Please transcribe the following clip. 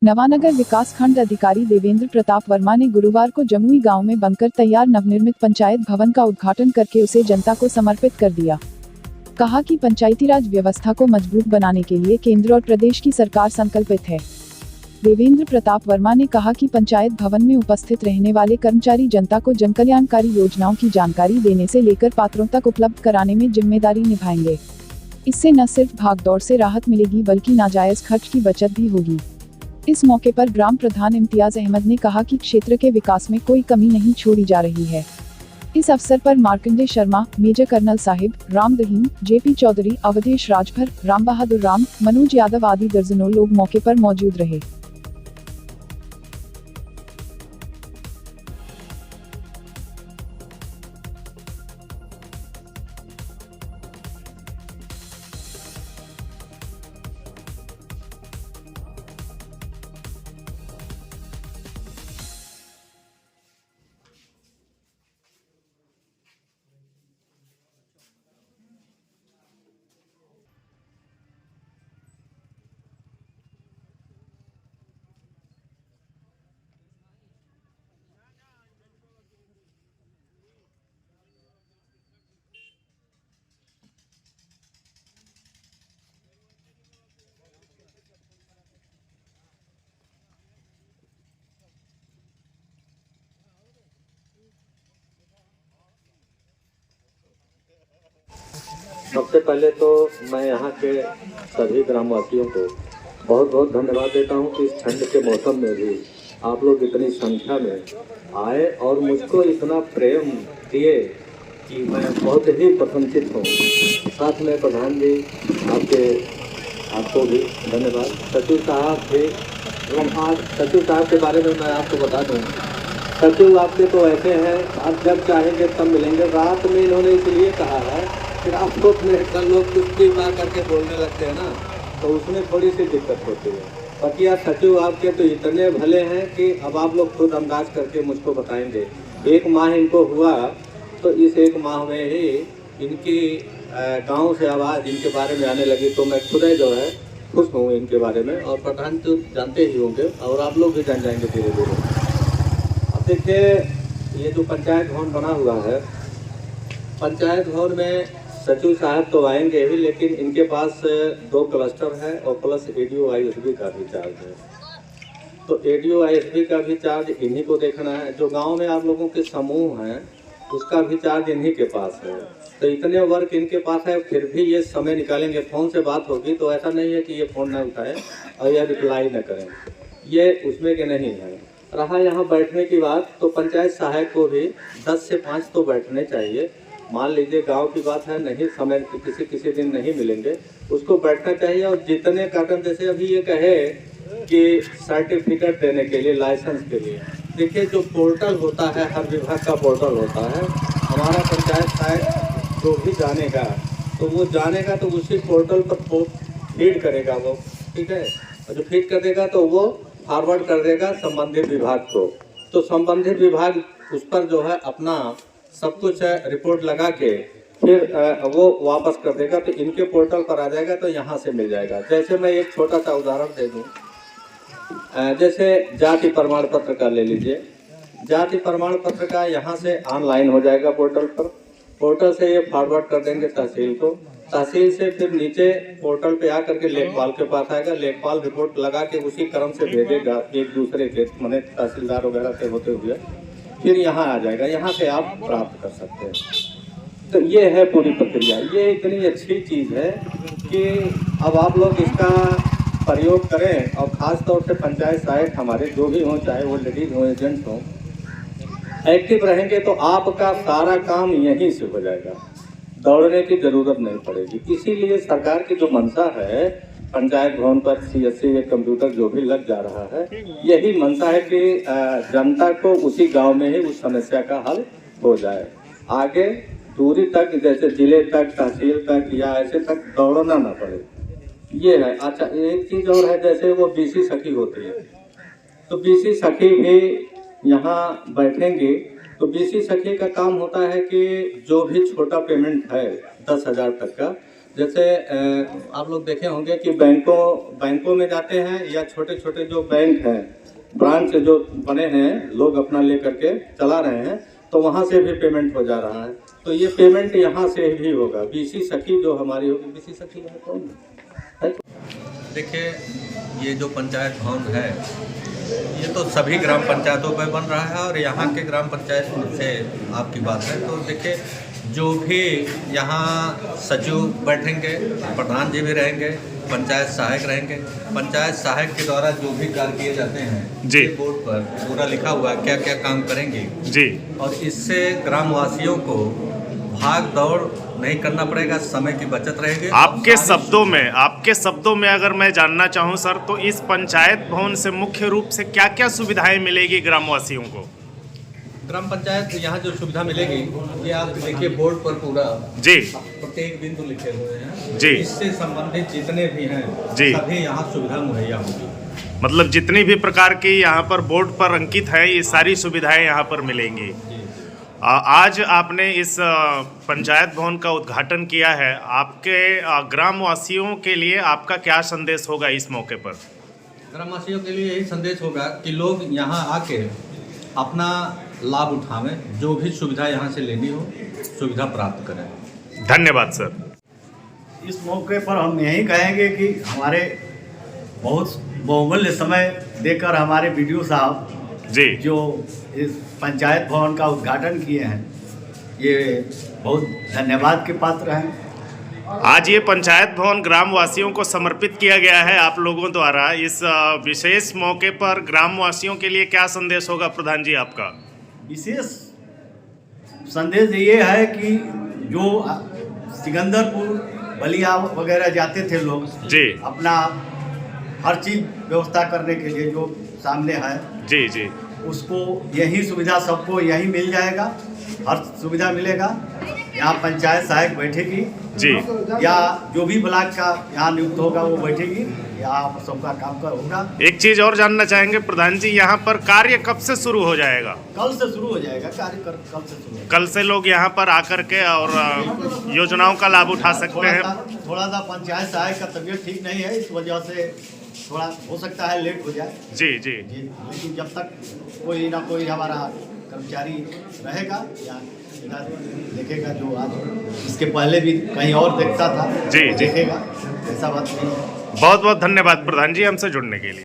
नवानगर विकासखंड अधिकारी देवेंद्र प्रताप वर्मा ने गुरुवार को जमुई गांव में बनकर तैयार नवनिर्मित पंचायत भवन का उद्घाटन करके उसे जनता को समर्पित कर दिया। कहा कि पंचायती राज व्यवस्था को मजबूत बनाने के लिए केंद्र और प्रदेश की सरकार संकल्पित है। देवेंद्र प्रताप वर्मा ने कहा कि पंचायत भवन में उपस्थित रहने वाले कर्मचारी जनता को जनकल्याणकारी योजनाओं की जानकारी देने से लेकर पात्रों तक उपलब्ध कराने में जिम्मेदारी निभाएंगे। इससे न सिर्फ भागदौड़ से राहत मिलेगी बल्कि नाजायज खर्च की बचत भी होगी। इस मौके पर ग्राम प्रधान इम्तियाज अहमद ने कहा कि क्षेत्र के विकास में कोई कमी नहीं छोड़ी जा रही है। इस अवसर पर Markandeya Sharma, major colonel Sahib, Ram Rahim, JP Chaudhary, Awadhesh Rajbhar, Ram Bahadur Ram, Manoj Yadav आदि दर्जनों लोग मौके पर मौजूद रहे। सबसे पहले तो मैं यहाँ के सभी ग्रामवासियों को बहुत बहुत धन्यवाद देता हूँ कि इस ठंड के मौसम में भी आप लोग इतनी संख्या में आए और मुझको इतना प्रेम दिए कि मैं बहुत ही प्रशंसित हूँ। साथ में प्रधान जी आपको भी धन्यवाद। सचिव साहब भी, आज सचिव साहब के बारे में मैं आपको बता दूँ, सचिव आपके तो ऐसे हैं, आप जब चाहेंगे तब मिलेंगे। रात में इन्होंने इसलिए कहा है फिर आपको कल लोग कुछ भी बात करके बोलने लगते हैं ना, तो उसमें थोड़ी सी दिक्कत होती है। बाकी यार सचिव आपके तो इतने भले हैं कि अब आप लोग खुद अंदाज करके मुझको बताएंगे। 1 माह इनको हुआ तो इस 1 माह में ही इनकी गांव से आवाज़ इनके बारे में आने लगी, तो मैं खुद जो है खुश हूँ इनके बारे में। और प्रधान तो जानते ही होंगे और आप लोग भी जान जाएंगे धीरे धीरे। अब देखिए, ये जो पंचायत भवन बना हुआ है, पंचायत भवन में सचिव साहब तो आएंगे ही, लेकिन इनके पास 2 क्लस्टर है और प्लस ADO-ISB का भी चार्ज है। तो ADO-ISB का भी चार्ज इन्हीं को देखना है। जो गांव में आप लोगों के समूह हैं उसका भी चार्ज इन्हीं के पास है। तो इतने वर्क इनके पास है, फिर भी ये समय निकालेंगे। फ़ोन से बात होगी तो ऐसा नहीं है कि ये फ़ोन ना उठाएं और या रिप्लाई न करें, ये उसमें के नहीं है। रहा यहाँ बैठने की बात, तो पंचायत सहायक को भी 10 से 5 तो बैठने चाहिए। मान लीजिए गांव की बात है, नहीं समय किसी दिन नहीं मिलेंगे, उसको बैठना चाहिए। और जितने कार्टन, जैसे अभी ये कहे कि सर्टिफिकेट देने के लिए, लाइसेंस के लिए, देखिए जो पोर्टल होता है, हर विभाग का पोर्टल होता है। हमारा पंचायत सहायक जो भी जानेगा तो वो जानेगा तो उसी पोर्टल पर फीड करेगा वो, ठीक है। और जो फीड कर देगा तो वो फॉरवर्ड कर देगा संबंधित विभाग को। तो संबंधित विभाग उस पर जो है अपना सब कुछ रिपोर्ट लगा के फिर वो वापस कर देगा, तो इनके पोर्टल पर आ जाएगा, तो यहाँ से मिल जाएगा। जैसे मैं एक छोटा सा उदाहरण दे दूँ, जैसे जाति प्रमाण पत्र का ले लीजिए। जाति प्रमाण पत्र का यहाँ से ऑनलाइन हो जाएगा पोर्टल पर। पोर्टल से ये फॉरवर्ड कर देंगे तहसील को, तहसील से फिर नीचे पोर्टल पे आकर के लेखपाल के पास आएगा। लेखपाल रिपोर्ट लगा के उसी क्रम से भेजेगा एक दूसरे के, माने तहसीलदार वगैरह से होते हुए फिर यहाँ आ जाएगा। यहाँ से आप प्राप्त कर सकते हैं। तो ये है पूरी प्रक्रिया। ये इतनी अच्छी चीज़ है कि अब आप लोग इसका प्रयोग करें, और ख़ास तौर से पंचायत सहायक हमारे जो भी हों, चाहे वो लेडीज़ हों, एजेंट्स हों, एक्टिव रहेंगे तो आपका सारा काम यहीं से हो जाएगा, दौड़ने की ज़रूरत नहीं पड़ेगी। इसीलिए सरकार की जो मंशा है, पंचायत भवन पर CSC कंप्यूटर जो भी लग जा रहा है, यही मंशा है कि जनता को उसी गांव में ही उस समस्या का हल हो जाए। आगे दूरी तक, जैसे जिले तक, तहसील तक या ऐसे तक दौड़ना ना पड़े, ये है। अच्छा, एक चीज़ और है, जैसे वो BC सखी होती है, तो BC सखी भी यहाँ बैठेंगे। तो BC सखी का काम होता है कि जो भी छोटा पेमेंट है 10,000 तक का, जैसे आप लोग देखे होंगे कि बैंकों में जाते हैं या छोटे छोटे जो बैंक हैं, ब्रांच जो बने हैं, लोग अपना लेकर के चला रहे हैं, तो वहाँ से भी पेमेंट हो जा रहा है। तो ये पेमेंट यहाँ से भी होगा। बीसी सखी जो हमारी होगी, बीसी सखी है कौन है? देखिए, ये जो पंचायत भवन है, ये तो सभी ग्राम पंचायतों पर बन रहा है और यहाँ के ग्राम पंचायत से आपकी बात है तो देखिए, जो भी यहाँ सचिव बैठेंगे, प्रधान जी भी रहेंगे, पंचायत सहायक रहेंगे। पंचायत सहायक के द्वारा जो भी कार्य किए जाते हैं जी, बोर्ड पर पूरा लिखा हुआ है क्या क्या काम करेंगे जी, और इससे ग्रामवासियों को भाग दौड़ नहीं करना पड़ेगा, समय की बचत रहेगी। आपके शब्दों में अगर मैं जानना चाहूँ सर, तो इस पंचायत भवन से मुख्य रूप से क्या क्या सुविधाएं मिलेगी ग्रामवासियों को? ग्राम पंचायत यहाँ जो सुविधा मिलेगी, ये आप देखिए बोर्ड पर पूरा जी, प्रत्येक बिंदु लिखे हुए हैं जी, इससे संबंधित जितने भी हैं जी, सभी यहाँ सुविधा मुहैया होगी। मतलब जितनी भी प्रकार की यहाँ पर बोर्ड पर अंकित है, ये सारी सुविधाएं यहाँ पर मिलेंगी। आज आपने इस पंचायत भवन का उद्घाटन किया है, आपके ग्रामवासियों के लिए आपका क्या संदेश होगा इस मौके पर? ग्रामवासियों के लिए यही संदेश होगा कि लोग यहाँ आके अपना लाभ उठावें, जो भी सुविधा यहाँ से लेनी हो सुविधा प्राप्त करें। धन्यवाद सर। इस मौके पर हम यही कहेंगे कि हमारे बहुत बहुमूल्य समय देकर हमारे बीडीओ साहब जी, जो इस पंचायत भवन का उद्घाटन किए हैं, ये बहुत धन्यवाद के पात्र हैं। आज ये पंचायत भवन ग्रामवासियों को समर्पित किया गया है आप लोगों द्वारा। इस विशेष मौके पर ग्रामवासियों के लिए क्या संदेश होगा प्रधान जी आपका? विशेष संदेश ये है कि जो सिकंदरपुर, बलिया वगैरह जाते थे लोग जी, अपना हर चीज़ व्यवस्था करने के लिए जो सामने है जी, जी, उसको यही सुविधा सबको यही मिल जाएगा, हर सुविधा मिलेगा। यहाँ पंचायत सहायक बैठेगी जी, या जो भी ब्लॉक का यहाँ नियुक्त होगा वो बैठेगी, यहाँ सबका काम का होगा। एक चीज़ और जानना चाहेंगे प्रधान जी, यहाँ पर कार्य कब से शुरू हो जाएगा? कल से शुरू हो जाएगा कार्य, कल से शुरू। कल से लोग यहाँ पर आकर के और योजनाओं का लाभ उठा सकते हैं। थोड़ा सा पंचायत सहायक का तबीयत ठीक नहीं है, इस वजह से थोड़ा हो सकता है लेट हो जाए। जी, जी, जी, लेकिन जब तक कोई ना कोई हमारा कर्मचारी रहेगा या देखेगा, जो आज इसके पहले भी कहीं और देखता था जी, देखेगा, ऐसा बात नहीं। बहुत बहुत धन्यवाद प्रधान जी हमसे जुड़ने के लिए।